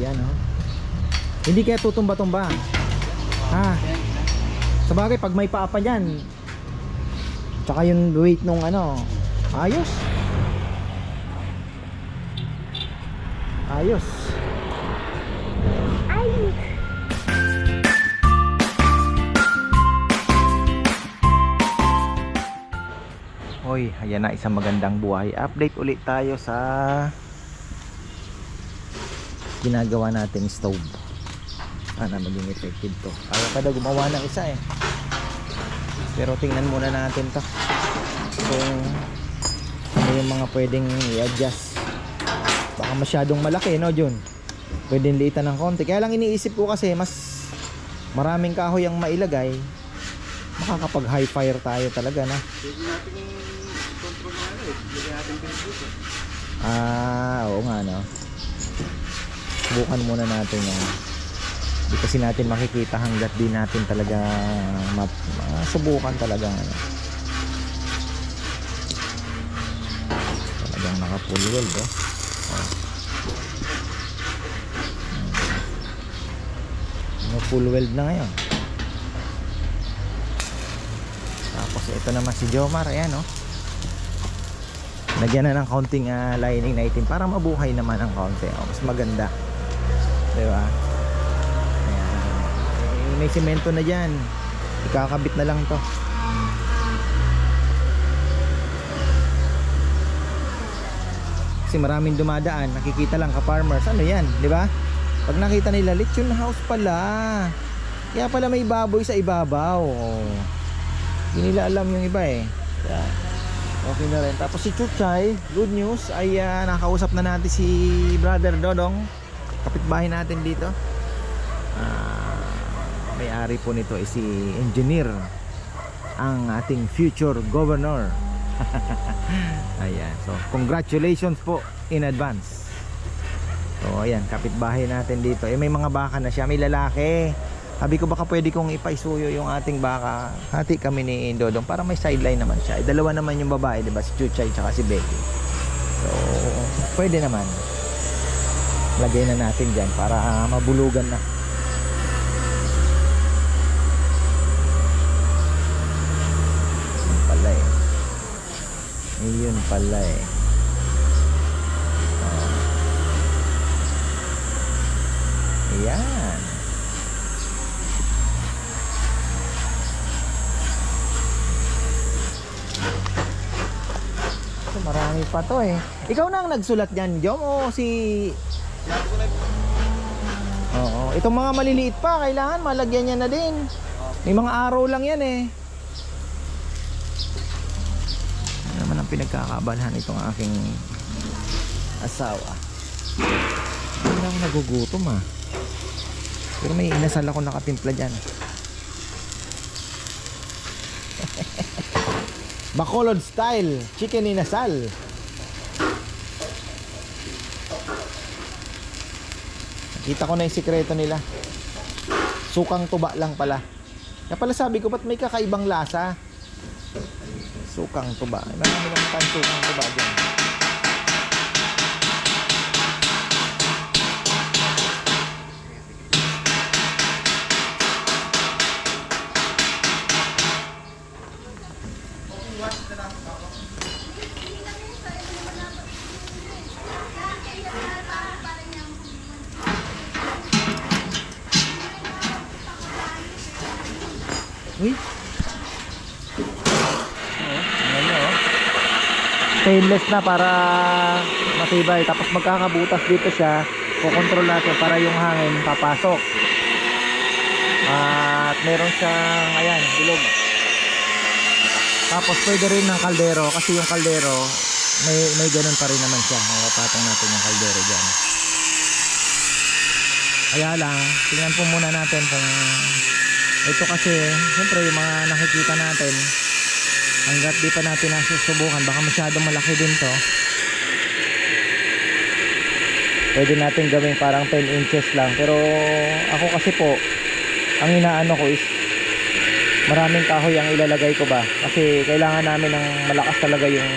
Ayan oh. Hindi kaya tutumba-tumba. Ha? Sabagay pag may paa pa dyan, tsaka yung weight nung ano, ayos. Ayos. Hoy, ayan na, isang magandang buhay. Update ulit tayo sa ginagawa nating stove. Sana maging effective to. Ayaw pa daw gumawa ng isa eh. Pero tingnan muna natin to. Kung ano yung mga pwedeng i-adjust. Baka masyadong malaki, no, Jun? Pwedeng liitan ng konti. Kaya lang iniisip ko kasi mas maraming kahoy ang mailagay, makakapag high fire tayo talaga na. Pwede natin yung control na ano eh. Pwede natin pinag-dito. Oo nga no. Subukan muna natin yan. Hindi kasi natin makikita hanggat di natin talaga subukan talaga ano. Talagang naka full weld oh. Full weld na ngayon. Tapos ito naman si Jomar, ayan oh. Lagyan na ng kaunting lining na itim para mabuhay naman ang kaunti. Mas maganda. Diba? Ayan. May semento na dyan. Ikakabit na lang to. Kasi maraming dumadaan. Nakikita lang ka-farmers. Ano yan? Diba? Pag nakita nila, lechon house pala. Kaya pala may baboy sa ibabaw. Hindi nila alam yung iba eh. Kaya, okay na rin. Tapos si Chuchay, good news, ay nakausap na natin si Brother Dodong. Kapitbahay natin dito. May-ari po nito ay si engineer, ang ating future governor. Ayan. So, congratulations po in advance. So ayan, kapitbahay natin dito. May mga baka na siya, may lalaki. Sabi ko baka pwede kong ipaisuyo yung ating baka. Hati kami ni Dodong para may sideline naman siya. Dalawa naman yung babae, diba? Si Chuchay tsaka si Becky. So pwede naman. Lagay na natin dyan para mabulugan na. Yun pala eh. Yun pala eh. Ayan. So, marami pa to eh. Ikaw na ang nagsulat dyan, Jom, o si... Oo. Itong mga maliliit pa, kailangan malagyan niya na din. May mga araw lang yan eh. Ano naman ang pinagkakaabalahan itong aking asawa. Hindi na ako nagugutom ah. Pero may inasal ako nakatimpla dyan. Bacolod style chicken inasal. Nakita ko na yung sikreto nila. Sukang tuba lang pala. Kaya pala sabi ko, ba't may kakaibang lasa? Sukang tuba. Marami lang tayong sukang tuba dyan. Uy. Stainless na para matibay. Tapos magkakabutas dito siya. Kukontrol natin para yung hangin papasok. At meron siyang, ayan, bilog. Tapos pwede rin ng kaldero. Kasi yung kaldero, may ganun pa rin naman siya. Makapatong natin yung kaldero dyan. Kaya lang, tingnan po muna natin kung ito kasi, siyempre yung mga nakikita natin, hanggat di pa natin nasusubukan, baka masyadong malaki din to. Pwede natin gawing parang 10 inches lang. Pero ako kasi po, ang inaano ko is maraming kahoy ang ilalagay ko ba. Kasi kailangan namin ng malakas talaga yung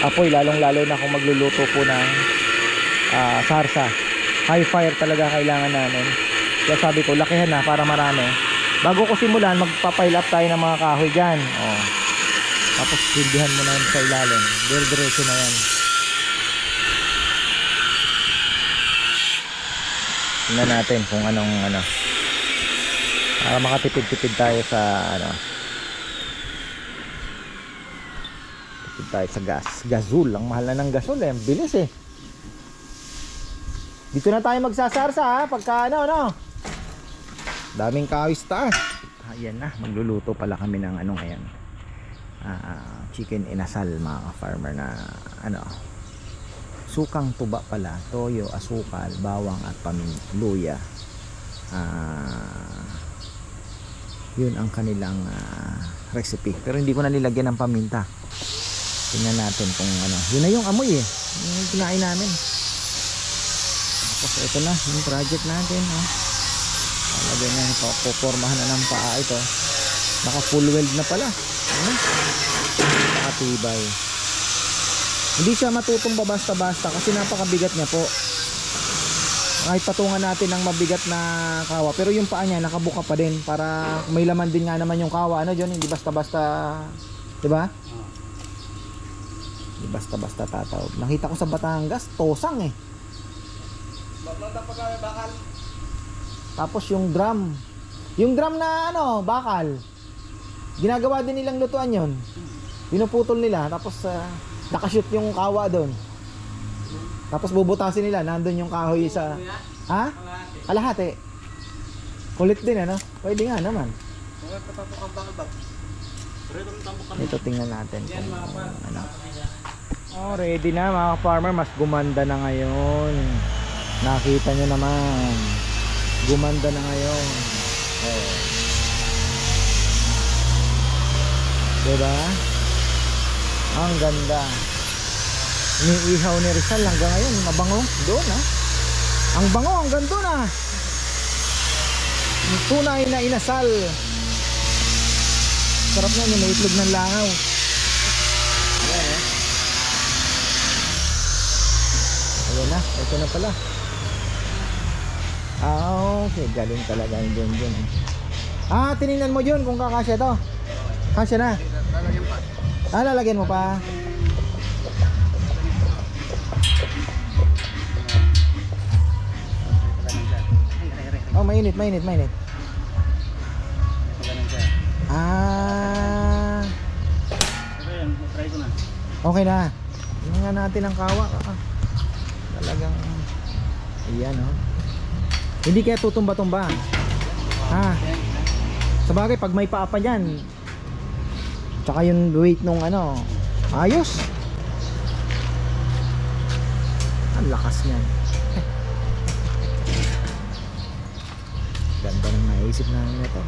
apoy, lalong lalo na kung magluluto po ng sarsa. high fire talaga kailangan namin. Kaya sabi ko, lakihan na para marami. Bago ko simulan, magpa-pile up tayo ng mga kahoy dyan. Oh. Tapos silbihan mo na yun sa ilalim. Dire-diretso na yan. Tingnan natin kung anong ano. Para makatipid-tipid tayo sa ano. Tipid tayo sa gas. Gasol. Ang mahal na ng gasol eh. Ang bilis eh. Dito na tayo magsasarsa ha. Pagka ano. Daming kawis taas. Ayan na. Magluluto pala kami ng ano ngayon. Chicken inasal mga ka-farmer na ano. Sukang tuba pala. Toyo, asukal, bawang at luya. Yun ang kanilang recipe. Pero hindi ko na nilagyan ng paminta. Tingnan natin kung ano. Yun na yung amoy eh. Yung kinain namin. Tapos ito na yung project natin. Lagyan na, pupormahan na ng paa ito. Naka full weld na pala. Nakatibay. Hindi siya matutumba basta-basta kasi napakabigat niya po. Kahit patungan natin ng mabigat na kawa, pero yung paa niya nakabuka pa din para may laman din nga naman yung kawa. Ano John, hindi basta-basta, 'di ba? Hindi basta-basta tatawag. Nakita ko sa Batangas, tosang eh. Bakal. Tapos yung drum na ano, bakal. Ginagawa din nilang lutuan 'yon. Pinuputol nila tapos nakashoot yung kawa doon. Tapos bubutasin nila, nandun yung kahoy sa... Ha? Kalahati. Kulit din ano? Pwede nga naman. Ito tingnan natin kung ano. Oh, ready na mga farmer. Mas gumanda na ngayon. Nakita nyo naman. Gumanda na ngayon. Oh. Diba? Ang ganda. Iniihaw ni Rizal hanggang ngayon. Mabango. Doon Ang bango hanggang doon Ang tunay na inasal. Sarap na yun. May itlog ng langaw. Ayan na. Ito na pala. Okay. Galing talaga yung dyan. Tinignan mo yun kung kakasya to. Kasya na. Lalagyan mo pa. Oh, mainit. Okay na. Tingnan nga natin ang kawa. Talagang ayan Hindi kaya tutumba-tumba. Sabagay pag may paa pa dyan, tsaka yung weight nung ayos. Ang lakas niyan. Ganda ng naisip namin ito.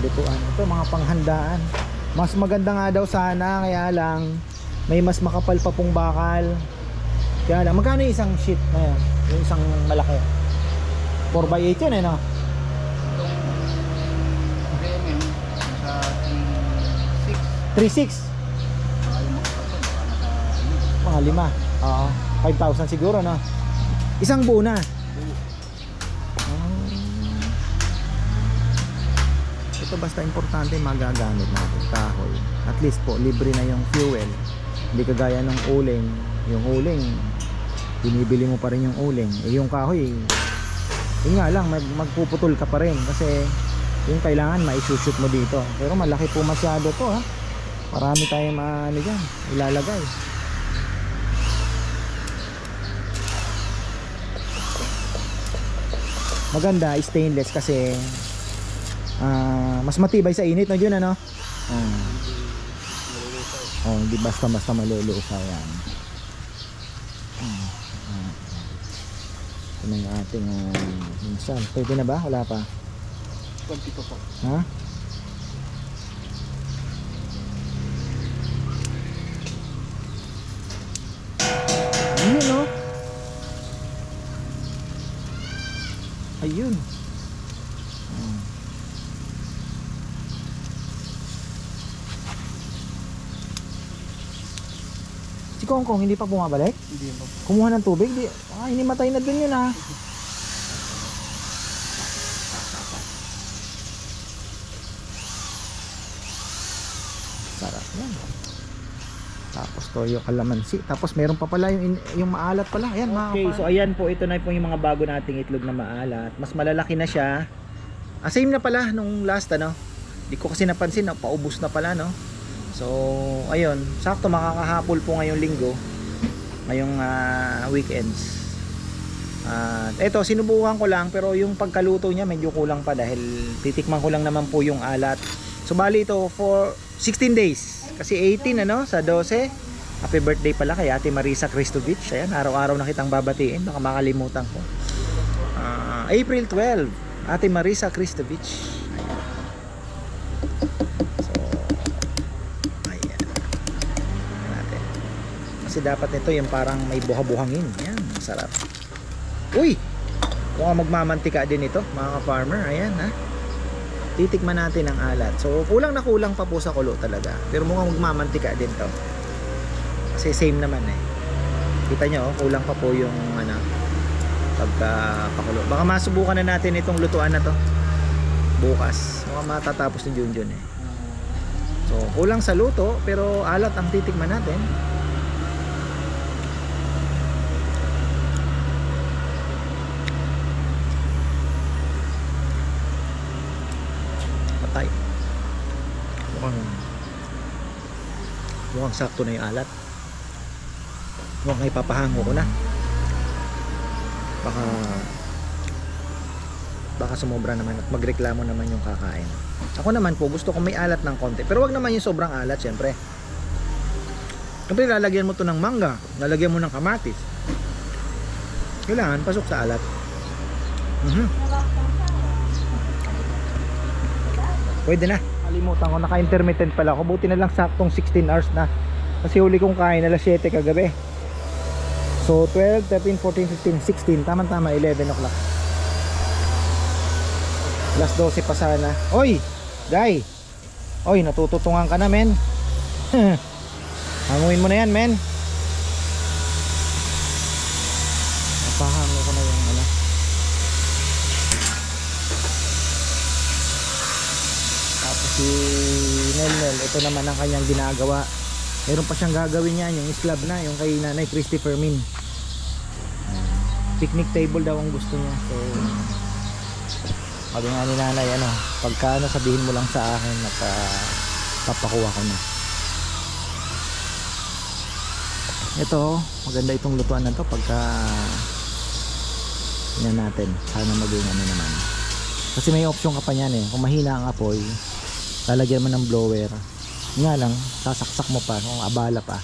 Lutuan ito, mga panghandaan. Mas maganda nga daw sana, kaya lang may mas makapal pa pong bakal. Kaya lang, magkano yung isang sheet na yan? Yung isang malaki 4x8 yun no? Nasa 3.6 mga 5. Oo, 5,000 siguro no? Isang buo na. Ito basta importante magagamit natin kahoy. At least po libre na yung fuel. Hindi kagaya ng uling. Yung uling binibili mo pa rin yung uling. Yung kahoy yun nga lang, magpuputol ka pa rin kasi yung kailangan maisushoot mo dito. Pero malaki po masyado to marami tayong dyan ilalagay. Maganda stainless kasi mas matibay sa init na yun hindi basta malulusaw yan. Ito na yung ating minsan. Pwede na ba? Wala pa? 20 po. Ha? Ayun ayun. Si Kongkong hindi pa bumabalik? Hindi po. Kumuha ng tubig? Di, hinimatay na dun yun ah. Sarap yan. Tapos toyo kalamansi. Tapos meron pa pala yung maalat pala. Ayan, okay, so ayan po, ito na po yung mga bago nating itlog na maalat. Mas malalaki na siya. Same na pala nung last ano. Di ko kasi napansin, paubos na pala no. So ayun, sakto makakahapol po ngayong linggo. Ngayong weekends. Ito sinubukan ko lang, pero yung pagkaluto niya medyo kulang pa dahil titikman ko lang naman po yung alat. So bali ito for 16 days. Kasi 18 ano, sa 12. Happy birthday pala kay Ate Marisa Cristovich. Ayan, araw-araw na kitang babatiin, baka makalimutan ko. April 12, Ate Marisa Cristovich. So ayan. Natin. Kasi dapat ito yung parang may buha-buhangin. Ayan, masarap. Uy! Mukhang magmamantika din ito, mga ka-farmer. Ayan ha. Titikman natin ang alat. So kulang na kulang pa po sa kulo talaga. Pero mukhang magmamantika din to. Kasi same naman eh. Kita nyo, kulang pa po yung pagka-pakulo. Baka masubukan na natin itong lutuan na to bukas. Mukhang matatapos ni Junjun eh. So kulang sa luto, pero alat ang titikman natin. Patay. Mukhang sakto na yung alat. Mukhang ipapahango ko na. Baka sumobra naman at magreklamo naman yung kakain. Ako naman po gusto ko may alat ng konti, pero wag naman yung sobrang alat. Syempre lalagyan mo to ng mangga, lalagyan mo ng kamatis, kailangan pasok sa alat. Pwede na. Kalimutan ko, naka-intermittent pala ako. Buti na lang saktong 16 hours na. Kasi huli kong kain alas 7 kagabi. So 12, 13, 14, 15, 16. Tama-tama 11 o'clock. Alas 12 pa sana. Oy! Guy! Oy, natututungan ka na men. Hanguin mo na yan men. Napahango ko na yung si Nel, ito naman ang kanyang ginagawa. Meron pa siyang gagawin yan, yung slab na, yung kay Nanay Christy Fermin. Picnic table daw ang gusto niya. So sabi nga ni Nanay, pagka sabihin mo lang sa akin at papakuha ko na. Ito, maganda itong lutuan na to pagka yan natin. Sana maging naman. Kasi may option ka pa niyan eh. Kung mahina ang apoy, lalagyan mo ng blower. Nga lang, sasaksak mo pa kung abala pa.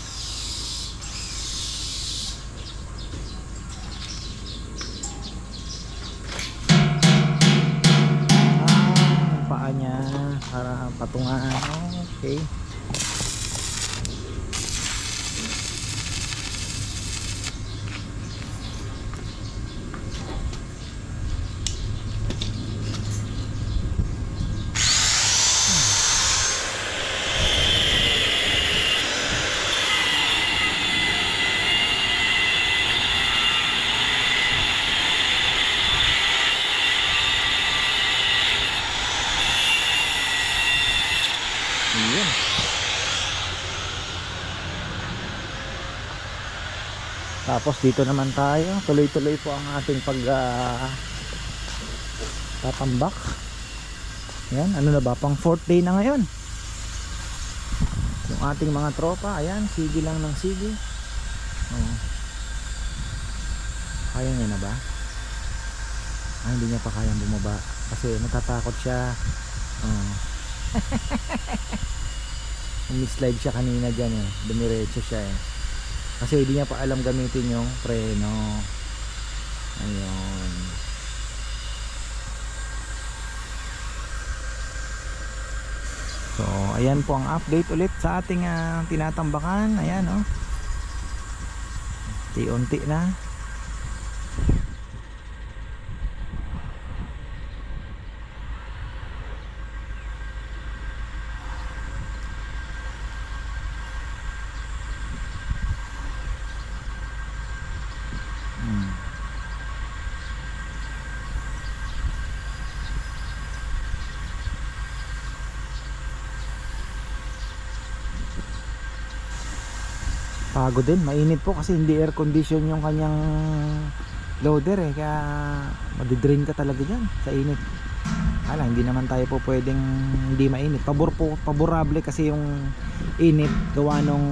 Yung paa niya para patungaan. Okay. Yun. Tapos dito naman tayo, tuloy-tuloy po ang ating tatambak. Ayan, ano na ba, pang 4th day na ngayon yung ating mga tropa. Ayan, sige lang ng sige. Kaya niya na ba? Hindi niya pa kayang bumaba kasi natatakot siya. Umislide siya kanina dyan eh. Dumiretso siya eh. Kasi hindi niya pa alam gamitin yung preno. Ayun. So ayan po ang update ulit sa ating tinatambakan. Ayan unti-unti na. Pagod din, mainit po kasi hindi air condition yung kanyang loader eh, kaya madidrain ka talaga dyan sa init. Hindi naman tayo po pwedeng hindi mainit. Paborable kasi yung init gawa nung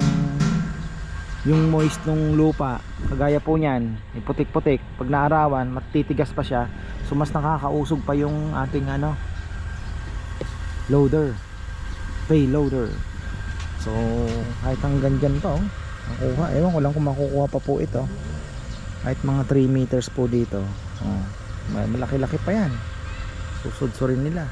yung moist nung lupa. Kagaya po niyan, putik-putik. Pag naarawan, matitigas pa siya. So mas nakakausog pa yung ating loader, payloader. So kahit hanggang dyan pa makuha. Ewan ko lang kung makukuha pa po ito. Kahit mga 3 meters po dito. Malaki-laki pa yan. Susudsurin nila.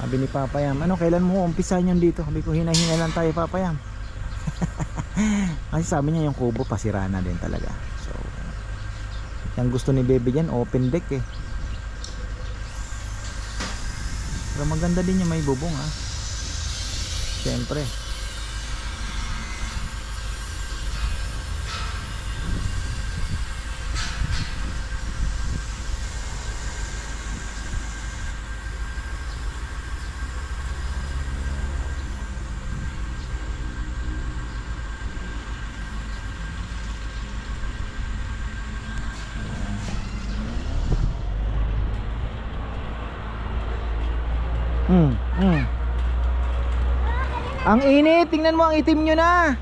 Sabi ni Papayam, kailan mo umpisahan yan dito? Sabi ko, hina-hina lang tayo, Papayam. Kasi sabi niya yung kubo pasira na din talaga. So yung gusto ni Baby dyan, open deck eh. Pero maganda din yung may bubong siyempre. Ang init, tingnan mo ang itim nyo na.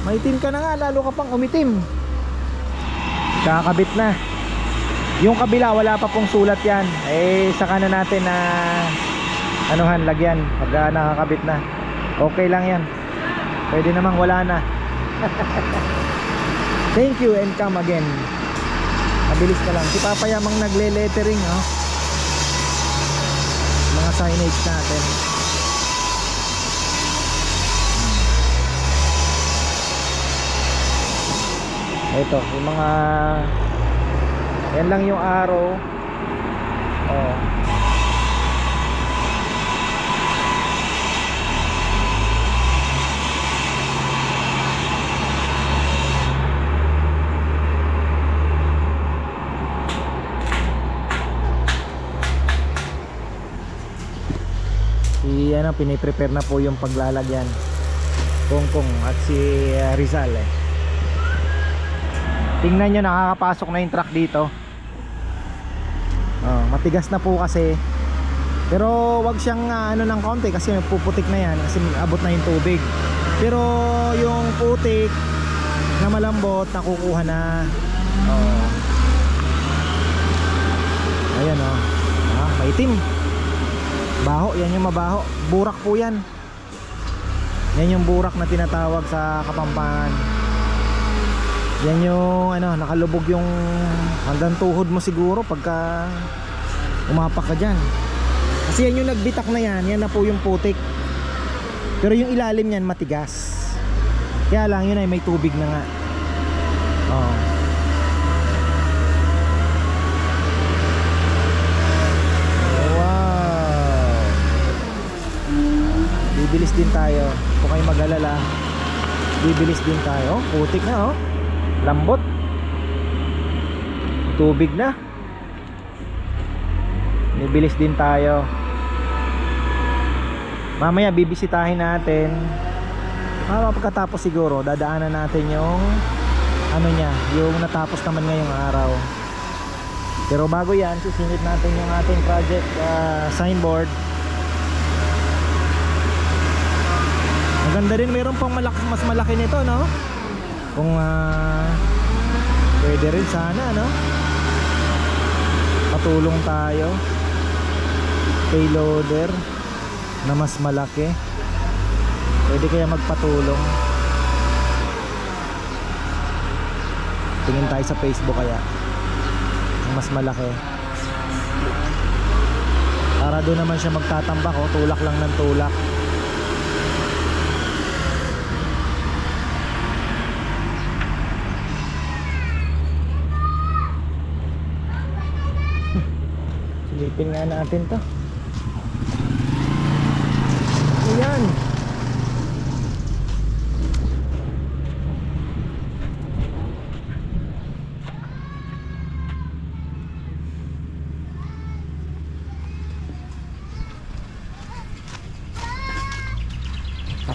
Maitim ka na nga, lalo ka pang umitim. Kakabit na. Yung kabila wala pa pong sulat yan. Saka na natin na lagyan pag nakakabit na. Okay lang yan. Pwede namang wala na. Thank you and come again. Mabilis ka lang. Si Papayamang nagle-lettering mga signage natin. Ito yung mga yan lang yung arrow. Piniprepare na po yung paglalagyan. Kongkong at si Rizal tingnan nyo, nakakapasok na yung truck dito. Matigas na po kasi, pero wag siyang ng konti kasi puputik na yan kasi abot na yung tubig. Pero yung putik na malambot nakukuha na. Ayan maitim. Baho, yan yung mabaho. Burak po yan. Yan yung burak na tinatawag sa Kapampangan. Yan yung nakalubog yung hanggang tuhod mo siguro pagka umapak ka dyan. Kasi yan yung nagbitak na yan. Yan na po yung putik. Pero yung ilalim yan matigas. Kaya lang yun ay may tubig na nga. Bibilis din tayo. Kung kayo mag-alala, bibilis din tayo. Putik na lambot. Tubig na. Bibilis din tayo. Mamaya bibisitahin natin. Pagkatapos siguro dadaanan natin yung yung natapos naman ngayong araw. Pero bago yan, sisingit natin yung ating project signboard. Maganda rin, mayroon pang mas malaki nito kung pwede rin sana patulong tayo, payloader na mas malaki. Pwede kaya magpatulong. Tingin tayo sa Facebook kaya mas malaki para doon naman siya magtatambak. Tulak lang ng tulak. Silipin nga natin to. Ayan.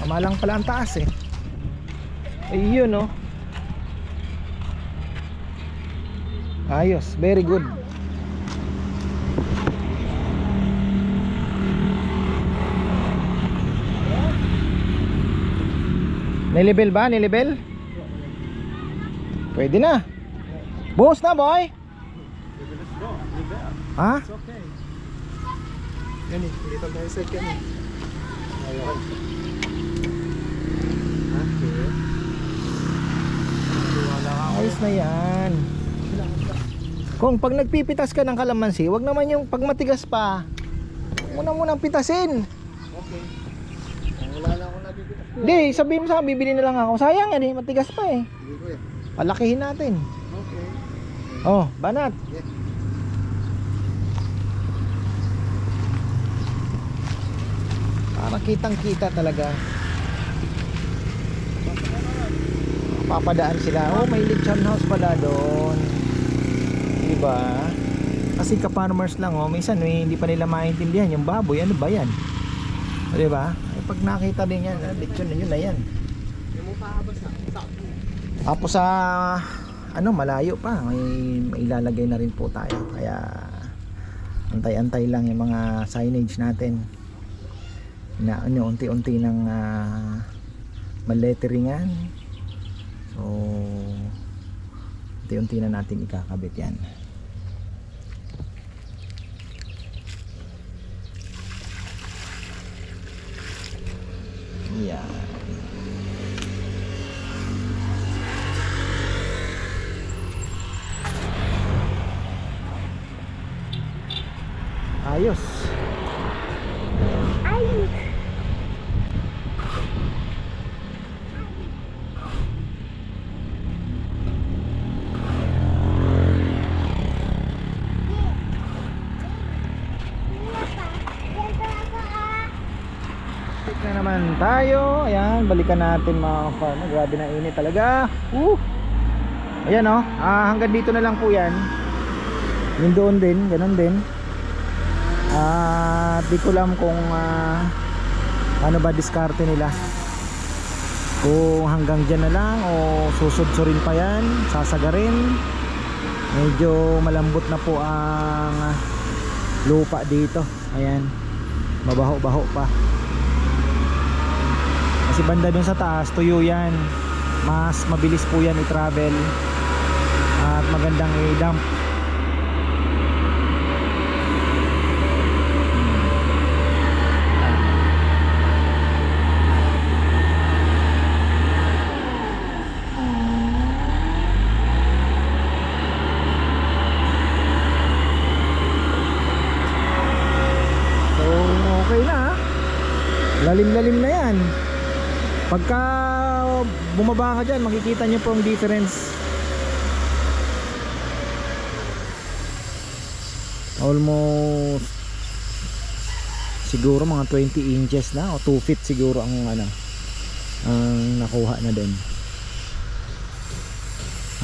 Tama lang pala ang taas eh. Ayun oh. Ayos, very good. Nilibel ba? Nilibel? Pwede na. Buhos na boy. Ha? It's okay. Yan eh, dito tayo sa second eh. Ayun. Okay. Wala ka. Ayos na yan. Kung pag nagpipitas ka ng kalamansi, wag naman yung pag matigas pa. Muna munang pitasin. Okay. Wala na akong nabibitas. Hindi, sabihin mo sa akin, bibili na lang ako. Sayang yan eh, matigas pa eh. Hindi ko eh. Palakihin natin. Okay. Oh, banat. Yeah. Para kitang kita talaga. Papadaan sila. Oh, may lechon house pala doon. Diba? Kasi ka-farmers lang oh. Minsan hindi pa nila maintindihan yung baboy. Ano ba yan? Diba? Eh, pag nakita din yan, lechon na yun na yan. Tapos sa ano, malayo pa. May ilalagay na rin po tayo. Kaya antay-antay lang yung mga signage natin. Na ano, unti-unti ng maletteringan. So unti-unti na natin ikakabit yan. Yan. Ayos. Na naman tayo. Ayan, balikan natin mga farmer. Grabe na init talaga. Ayan oh. Hanggang dito na lang po yan. Yung doon din, ganun din. Di ko alam kung ano ba diskarte nila. Kung hanggang dyan na lang o susudsurin pa yan, sasagarin. Medyo malambot na po ang lupa dito. Ayan, mabaho-baho pa. Kasi banda dun sa taas, tuyo yan. Mas mabilis po yan i-travel. At magandang i-dump. So, okay na. Lalim-lalim na yan. Pagka bumaba ka dyan, makikita nyo po ang difference. Almost siguro mga 20 inches na o 2 feet siguro ang ano, ang nakuha na din.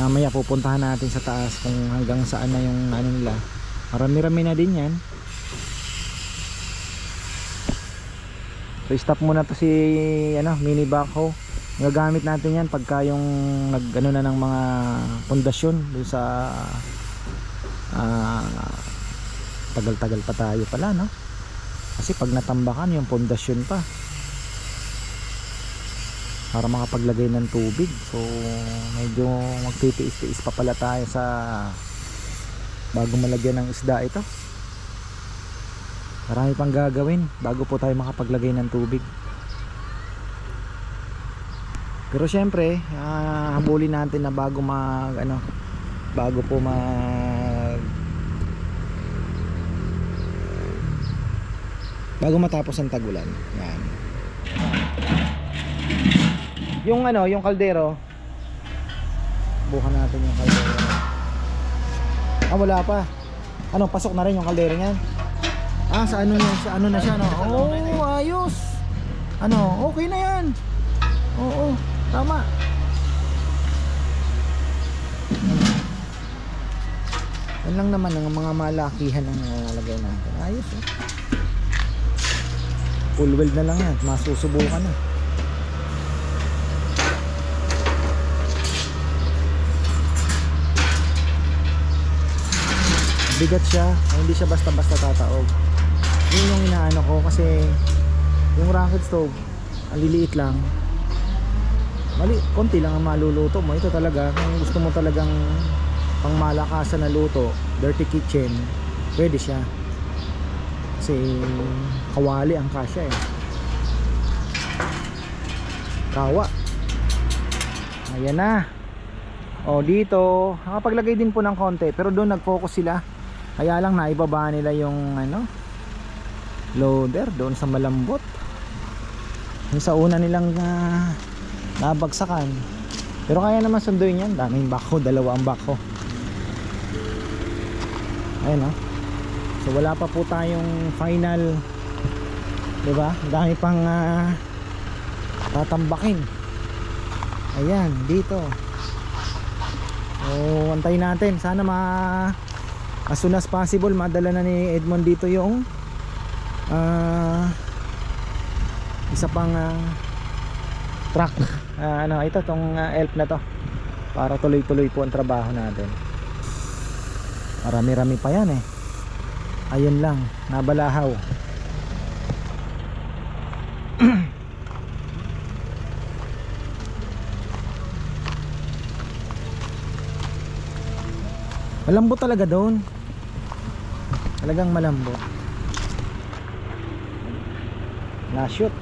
Mamaya pupuntahan natin sa taas kung hanggang saan na yung ano nila. Marami-rami na din yan. So stop muna to si ano, mini backhoe. Gagamit natin yan pagka yung nag-ano na ng mga pundasyon doon sa tagal-tagal pa tayo pala, no? Kasi pag natambakan yung pundasyon pa para makapaglagay ng tubig. So medyo magtitiis-tiis pa pala tayo sa bago malagyan ng isda ito. Marami pang gagawin bago po tayo makapaglagay ng tubig. Pero syempre, habulin natin na bago bago po bago matapos ang tagulan. Yan. Yung kaldero. Bukan natin yung kaldero. Wala pa. Pasok na rin yung kaldero niyan. Sa ano na siya, no? Oh, ayos. Okay na yan. Oo, tama. Yan lang naman ang mga malakihan ang nalagay natin. Ayos, eh. Full weld na lang yan. Masusubukan na. mabigat siya, hindi siya basta-basta tataob. Yun yung inaano ko kasi yung rocket stove, ang liliit lang. Konti lang ang maluluto mo. Ito talaga, kung gusto mo talagang pang malakasan na luto, dirty kitchen, pwede siya. Kasi kawali ang kasya eh. Kawa. Ayan na. O dito, nakapaglagay din po ng konti, pero doon nag-focus sila. Kaya lang naibaba nila yung loader doon sa malambot. Yung sa una nilang nabagsakan. Pero kaya naman sunduin yan. Daming backhoe, 2 ang backhoe. Ayan o. So wala pa po tayong final, diba? Dami pang tatambakin. Ayan, dito. So antayin natin. Sana as soon as possible madala na ni Edmond dito yung isa pang truck. Ito tong elf na to, para tuloy-tuloy po ang trabaho natin. Marami-rami pa yan eh. Ayun lang, nabalahaw. Malambot talaga doon. Talagang malambot. Na-shoot.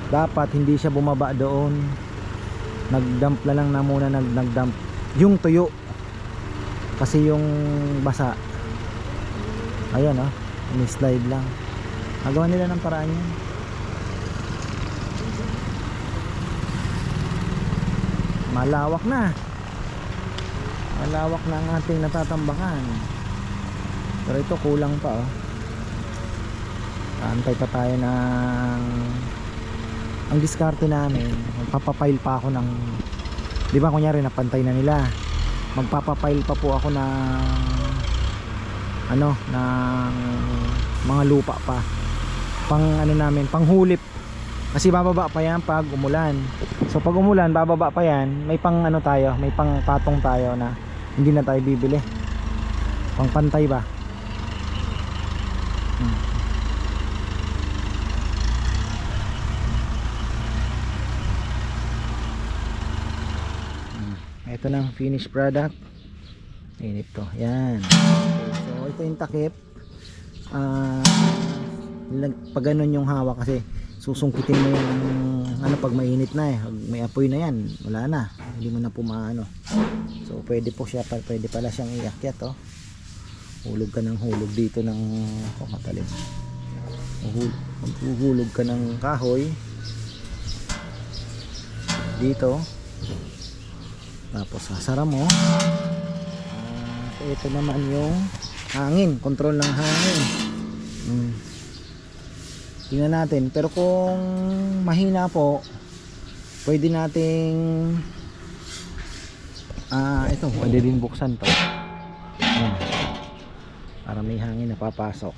Dapat hindi siya bumaba doon. Nag-dump na lang na muna, nag-dump yung tuyo. Kasi yung basa. Ayan oh, ini-slide lang. Nagawa nila ng paraan yan. Malawak na. Malawak na ang ating natatambakan. Pero ito kulang pa oh. Antay pa tayo ng ang diskarte namin. Magpapapile pa ako ng, di ba kunyari napantay na nila, magpapapile pa po ako ng ng mga lupa pa pang namin, panghulip. Kasi bababa pa yan pag umulan. So pag umulan bababa pa yan, may pang tayo, may pang patong tayo na hindi na tayo bibili, pang pantay ba. Ito na ang finished product. Init to. Yan. Okay, so ito yung takip. Pag ganun yung hawak kasi susungkitin mo yung pag mainit na eh. Pag may apoy na yan, wala na. Hindi mo na pumaano. So pwede po siya, pwede pala siyang iakyat oh. Hulog ka ng hulog dito ng matalim. Maghuhulog ka ng kahoy dito. Tapos sasara mo. Ito naman yung hangin, control ng hangin. Tingnan natin, pero kung mahina po, pwede nating ito, pwede din buksan to. Para may hangin na papasok.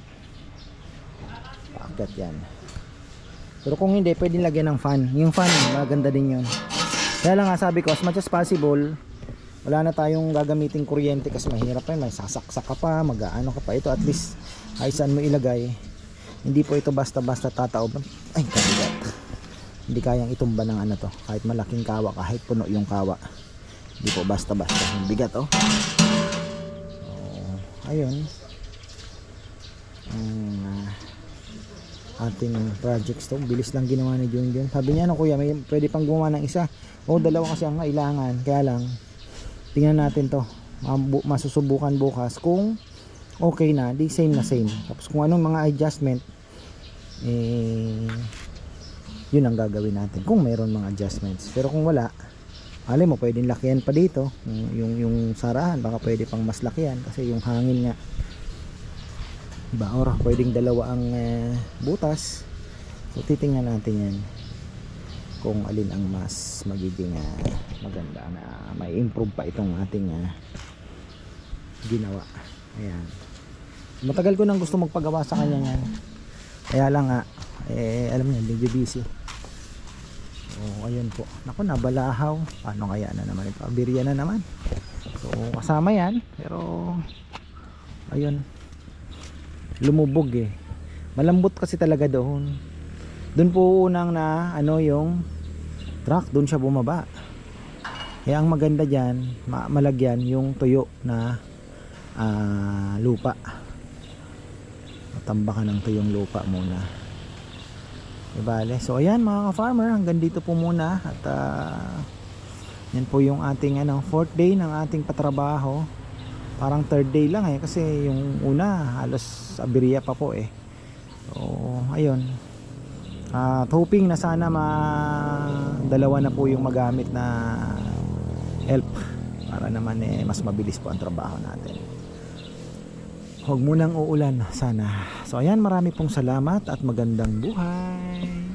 Paakyat yan. Pero kung hindi, pwede lagyan ng fan. Yung fan, maganda din yun. Kaya lang nga sabi ko, as much as possible, wala na tayong gagamiting kuryente kasi mahirap pa yun. May sasaksak ka pa, mag-aano ka pa. Ito at least, ay saan mo ilagay. Hindi po ito basta-basta tataob. Ay, kabigat. Hindi kayang itumba ng to. Kahit malaking kawa, kahit puno yung kawa. Hindi po basta-basta. Yung bigat oh. Ayun. Ating projects to. Bilis lang ginawa ni Junjun. Sabi niya kuya, may pwede pang gumawa ng isa. Dalawa kasi ang kailangan. Kaya lang, tingnan natin to. Masusubukan bukas kung okay na, di same na same. Tapos kung anong mga adjustment, yun ang gagawin natin. Kung mayroon mga adjustments. Pero kung wala, alam mo, pwedeng lakihan pa dito. Yung sarahan, baka pwede pang mas lakihan. Kasi yung hangin nga, diba? Or pwedeng dalawa ang butas. So titingnan natin yan kung alin ang mas magiging maganda na may improve pa itong ating ginawa. Ayan, matagal ko nang gusto magpagawa sa kanya yan, kaya lang alam niyo, medyo busy. Ayun po, naku, nabalahaw. Paano kaya na naman ito, abirya na naman. So kasama yan, pero ayun, lumubog eh. Malambot kasi talaga doon. Doon po unang na ano yung truck, doon siya bumaba. Kaya ang maganda dyan, malagyan yung tuyo na lupa. Matambakan ng tuyong lupa muna. Ibale. So ayan mga ka-farmer, hanggang dito po muna. At yan po yung ating fourth day ng ating patrabaho. Parang third day lang eh, kasi yung una halos aberya pa po eh. So ayun, at hoping na sana dalawa na po yung magamit na help para naman mas mabilis po ang trabaho natin. Huwag munang uulan sana. So ayan, marami pong salamat at magandang buhay.